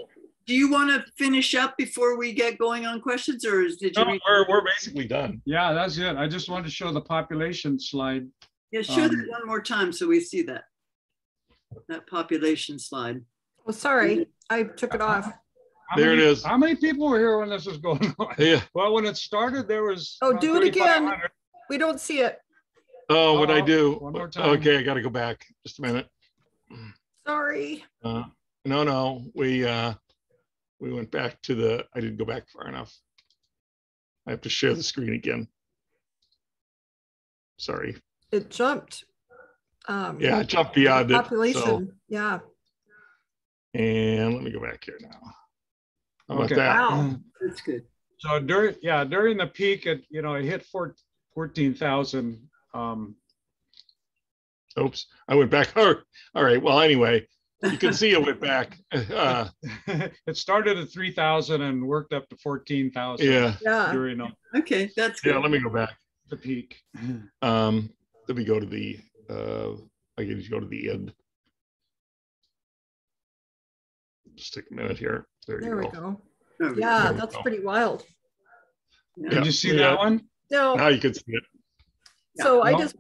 do you want to finish up before we get going on questions, or did you? No, we're basically done. Yeah, that's it. I just wanted to show the population slide. Yeah, show that one more time so we see that population slide. Well, sorry, I took it off. There it is. How many people were here when this was going on? Yeah. Well, when it started, there was. Oh, do it again. We don't see it. Oh, what'd I do? One more time. Okay, I got to go back. Just a minute. Sorry. No, we went back to the. I didn't go back far enough. I have to share the screen again. Sorry. It jumped. Yeah, it jumped beyond population. it. So, yeah. and let me go back here now. How about Okay. that? Wow. That's good. So during the peak, it hit 14,000. Oops, I went back. All right. Well, anyway, you can see it went back. It started at 3,000 and worked up to 14,000. Yeah. During Okay, that's good. Yeah. Let me go back. the peak. Let me go to the. I can just go to the end. Just take a minute here. There we go. Oh, Yeah, There we that's go. pretty wild. yeah. Did you see Yeah. that one? No, Now you can see it. so I No. just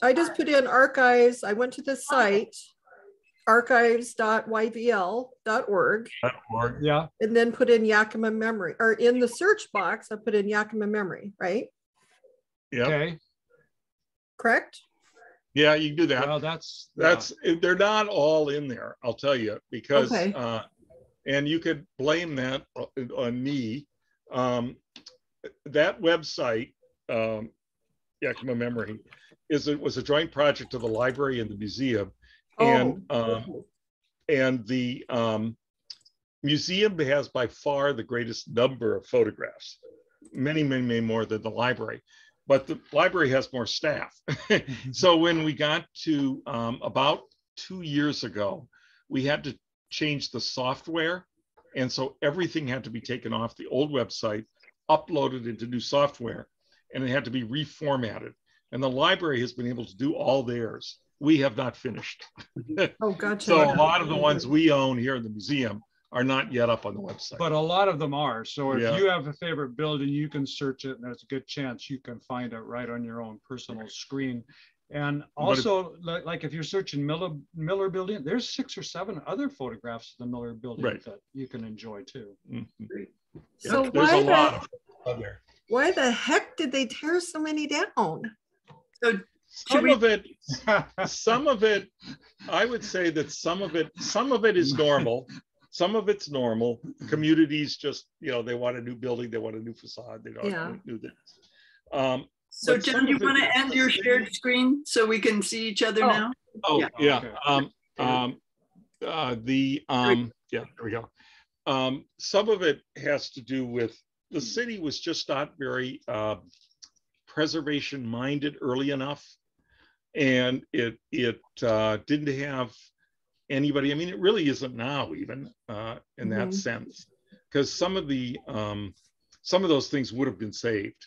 I just put in archives. I went to the site, archives.yvl.org, Yeah. and then put in Yakima memory, or in the search box, I put in Yakima memory, right? Yeah. Okay. Correct? Yeah, you can do that. Well, that's They're not all in there, I'll tell you, because Okay. and you could blame that on me. That website, Yakima Memory, was a joint project of the library and the museum, and the museum has by far the greatest number of photographs, many more than the library. But the library has more staff. So when we got to about 2 years ago, we had to change the software. And so everything had to be taken off the old website, uploaded into new software, and it had to be reformatted. And the library has been able to do all theirs. We have not finished. Oh, gotcha. So a lot of the ones we own here in the museum are not yet up on the website. But a lot of them are. So if Yeah. you have a favorite building, you can search it, and there's a good chance you can find it right on your own personal screen. And also, like if you're searching Miller Building, there's 6 or 7 other photographs of the Miller Building that you can enjoy too. Mm-hmm. So there's a lot of there. Why the heck did they tear so many down? So Some of it, I would say that some of it is normal. Some of it's normal. Communities just, they want a new building, they want a new facade, they don't want to do this. So John, do you want to end your shared screen so we can see each other now? Oh, yeah. Okay. There we go. Some of it has to do with the city was just not very preservation minded early enough. And it didn't have anybody. I mean, it really isn't now even in that sense, because some of those things would have been saved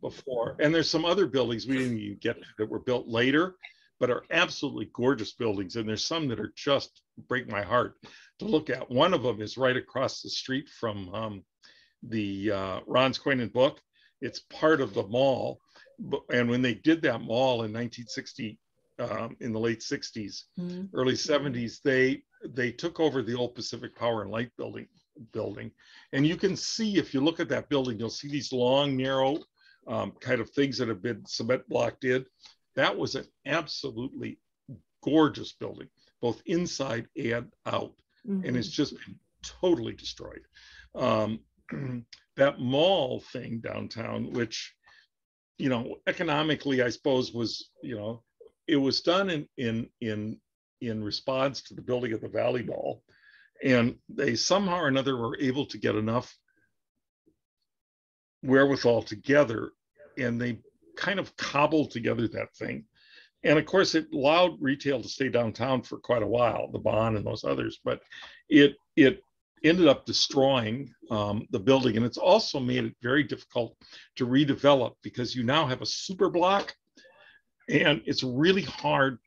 before. And there's some other buildings we didn't even get to that were built later, but are absolutely gorgeous buildings. And there's some that are just break my heart to look at. One of them is right across the street from the Ron's Coin and Book. It's part of the mall. And when they did that mall in 1960, in the late 60s, early 70s, they took over the old Pacific Power and Light building. And you can see, if you look at that building, you'll see these long, narrow kind of things that have been cement blocked in. That was an absolutely gorgeous building, both inside and out. And it's just been totally destroyed. That mall thing downtown, which, economically, I suppose was, it was done in response to the building of the Valley Mall. And they somehow or another were able to get enough wherewithal together, and they kind of cobbled together that thing. And of course, it allowed retail to stay downtown for quite a while, the Bond and those others, but it ended up destroying the building. And it's also made it very difficult to redevelop, because you now have a super block, and it's really hard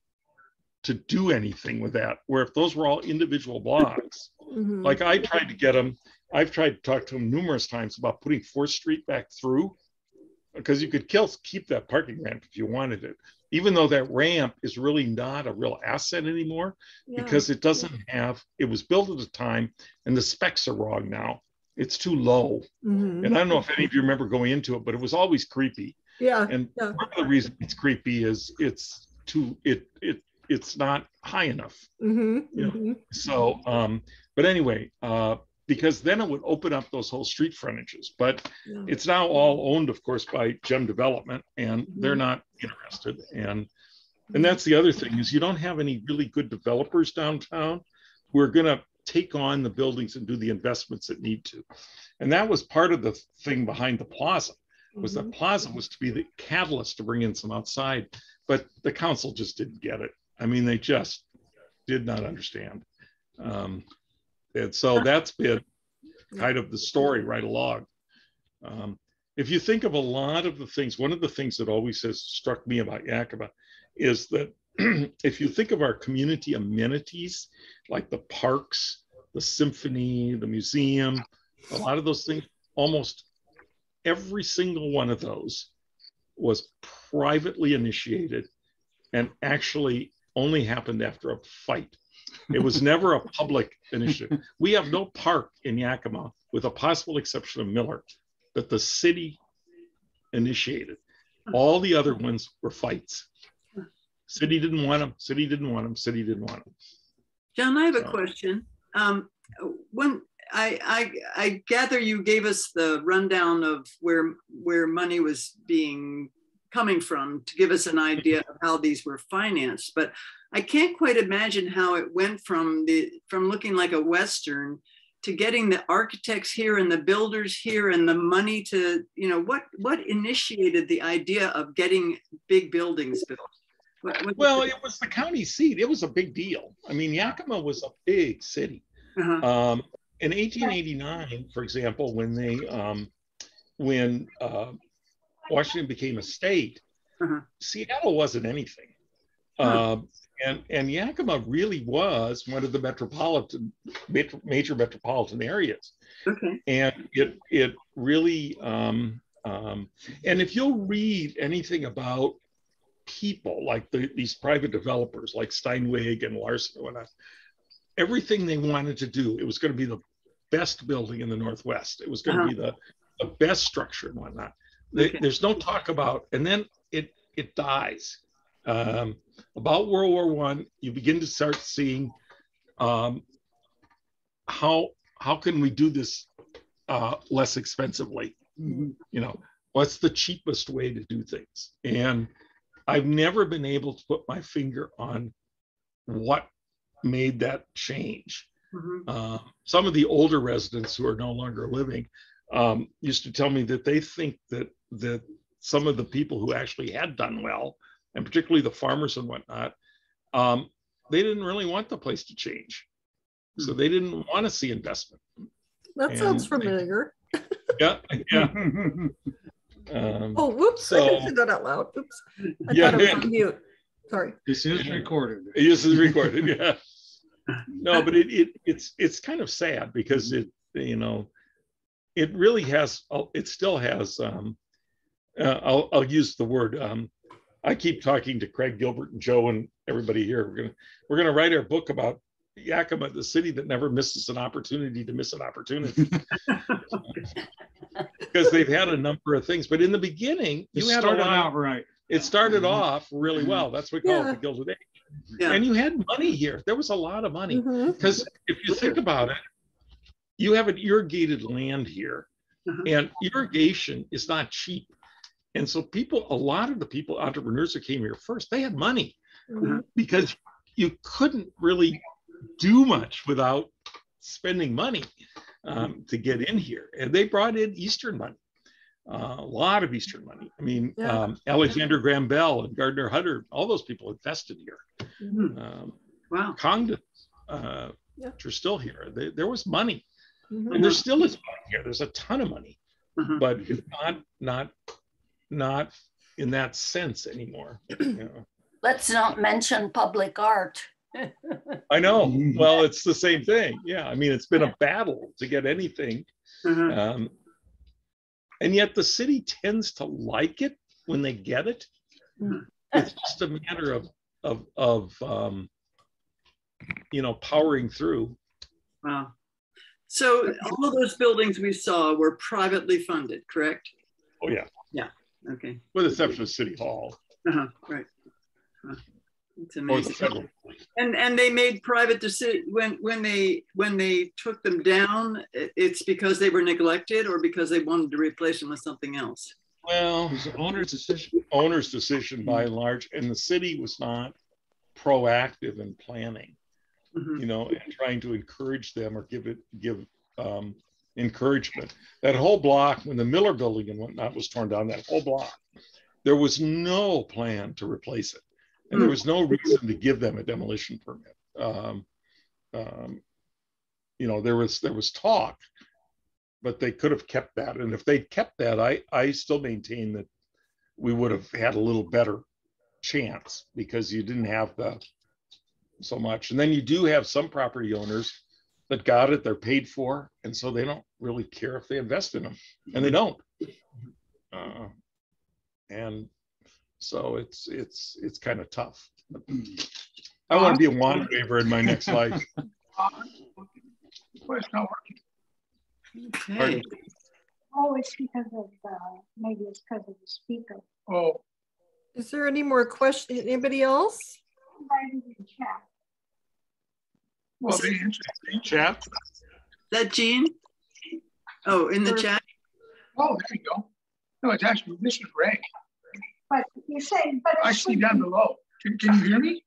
to do anything with that, where if those were all individual blocks, like I tried to get them, I've tried to talk to them numerous times about putting 4th Street back through, because you could keep that parking ramp if you wanted it, even though that ramp is really not a real asset anymore, because it doesn't have, it was built at a time and the specs are wrong now. It's too low. And I don't know if any of you remember going into it, but it was always creepy. And part of the reason it's creepy is it's not high enough. So, but anyway, because then it would open up those whole street frontages. But it's now all owned, of course, by Gem Development, and they're not interested. And that's the other thing, is you don't have any really good developers downtown who are going to take on the buildings and do the investments that need to. And that was part of the thing behind the plaza, was that plaza was to be the catalyst to bring in some outside, but the council just didn't get it. I mean, they just did not understand. And so that's been kind of the story right along. If you think of a lot of the things, one of the things that always has struck me about Yakima is that if you think of our community amenities, like the parks, the symphony, the museum, a lot of those things, almost every single one of those was privately initiated and actually only happened after a fight. It was never a public initiative. We have no park in Yakima, with the possible exception of Miller, that the city initiated. All the other ones were fights. City didn't want them, city didn't want them, city didn't want them. John, I have a question. When I gather you gave us the rundown of where money was coming from to give us an idea of how these were financed, but I can't quite imagine how it went from looking like a Western to getting the architects here and the builders here and the money to, you know, what initiated the idea of getting big buildings built? Well, it was the county seat. It was a big deal. I mean, Yakima was a big city. Uh-huh. In 1889, for example, when Washington became a state, Uh-huh. Seattle wasn't anything. And Yakima really was one of the major metropolitan areas. Okay. And it really, and if you'll read anything about people like these private developers like Steinweg and Larson and whatnot, everything they wanted to do, it was going to be the best building in the Northwest. It was going to be the best structure and whatnot. Okay. There's no talk about, and then it dies. About World War I, you begin to start seeing how can we do this less expensively? Mhm. You know, what's the cheapest way to do things? And I've never been able to put my finger on what made that change. Mhm. Some of the older residents who are no longer living used to tell me that they think that some of the people who actually had done well, and particularly the farmers and whatnot, they didn't really want the place to change. So they didn't want to see investment. That sounds familiar. Yeah. Oh, whoops, I didn't say that out loud. Oops. I thought it was on mute. Sorry. This is recorded. This is recorded, yeah. No, but it's kind of sad because it really has, it still has, I'll use the word, I keep talking to Craig, Gilbert, and Joe and everybody here. We're gonna write our book about Yakima, the city that never misses an opportunity to miss an opportunity. Because they've had a number of things, but in the beginning, It started out right. It started off really well. That's what we call it the Gilded Age. Yeah. And you had money here. There was a lot of money. Mhm. Because if you think about it, you have an irrigated land here, and irrigation is not cheap. And so a lot of the people, entrepreneurs who came here first, they had money Mhm. because you couldn't really do much without spending money to get in here. And they brought in Eastern money, a lot of Eastern money. I mean, Yeah. Alexander Graham Bell and Gardner Hutter, all those people invested here. Mhm. Wow. Congdon, which are still here. There was money, Mhm. and there still is money here. There's a ton of money, Uh-huh. but it's not in that sense anymore. You know? Let's not mention public art. I know. Well, it's the same thing. Yeah, I mean, it's been a battle to get anything, Uh-huh. and yet the city tends to like it when they get it. It's just a matter of powering through. Wow. So all of those buildings we saw were privately funded, correct? Oh yeah. Yeah. Okay. With the exception of City Hall. Uh-huh. Right. It's Or the amazing. federal. And they made private decisions when they took them down. It's because they were neglected or because they wanted to replace them with something else. Well, It was the owner's decision. Owner's decision by and large, and the city was not proactive in planning, Mhm. and trying to encourage them or give encouragement. That whole block, when the Miller building and whatnot was torn down, that whole block, there was no plan to replace it. And there was no reason to give them a demolition permit. There was talk, but they could have kept that. And if they'd kept that, I still maintain that we would have had a little better chance because you didn't have so much. And then you do have some property owners that got it, they're paid for, and so they don't really care if they invest in them, and they don't. And So it's kind of tough. I want to be a wand waver in my next life. Well, it's not working. Okay. Oh, it's because of maybe it's because of the speaker. Oh, Is there any more questions? Anybody else? Right in the chat. well, very interesting. Chat. That Jean? Oh, in the chat? Oh, there you go. No, it's actually, this is Ray. But you're saying, but I see down below. Can you hear me?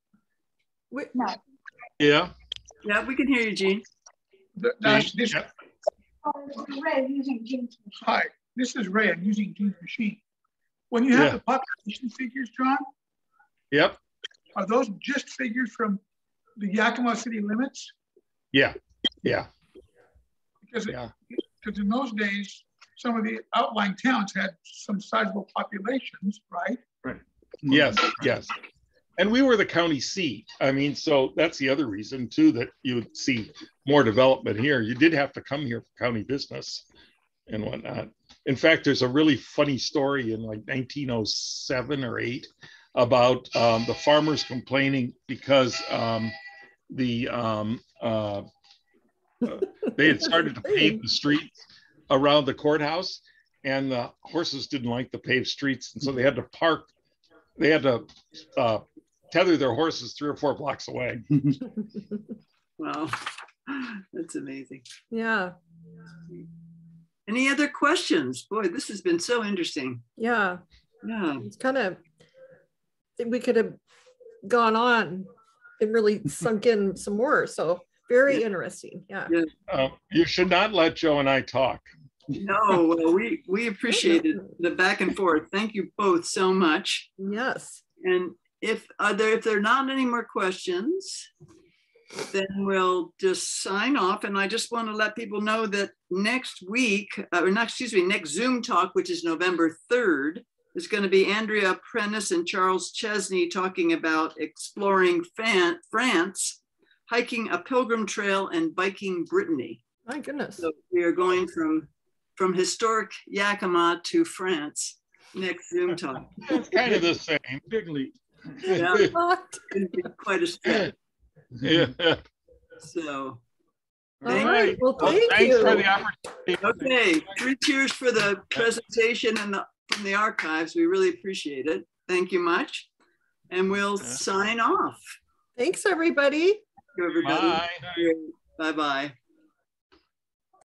no. Yeah. Yeah, we can hear you, Jean. That's this. Yeah. Oh, it's Ray using Jean's machine. Hi, this is Ray. I'm using Gene's machine. When you have Yeah. the population figures, John, Yep. are those just figures from the Yakima city limits? Yeah. Yeah. Because Yeah. because in those days, some of the outlying towns had some sizable populations, right? Yes. Yes. And we were the county seat. I mean, so that's the other reason too, that you would see more development here. You did have to come here for county business and whatnot. In fact, there's a really funny story in like 1907 or 8 about the farmers complaining because they had started to pave the streets around the courthouse, and the horses didn't like the paved streets, and so they had to park. They had to tether their horses 3 or 4 blocks away. Wow, that's amazing. Yeah. Any other questions? Boy, this has been so interesting. Yeah. Yeah. It's kind of, we could have gone on and really sunk in some more. So very interesting. Yeah. You should not let Joe and I talk. No, well, we appreciated the back and forth. Thank you both so much. Yes. And if there are not any more questions, then we'll just sign off. And I just want to let people know that next Zoom talk, which is November 3rd, is going to be Andrea Prentice and Charles Chesney talking about exploring France, hiking a pilgrim trail, and biking Brittany. My goodness. So we are going from historic Yakima to France next Zoom talk. It's kind of the same. Bigly. Yeah, it'd be quite a stretch. Yeah. So, All right. Well, thank Thanks you. for the opportunity. okay, 3 cheers for the presentation and from the archives. We really appreciate it. Thank you much. And we'll sign off. Thanks, everybody. Thank you, everybody. Bye. Bye-bye.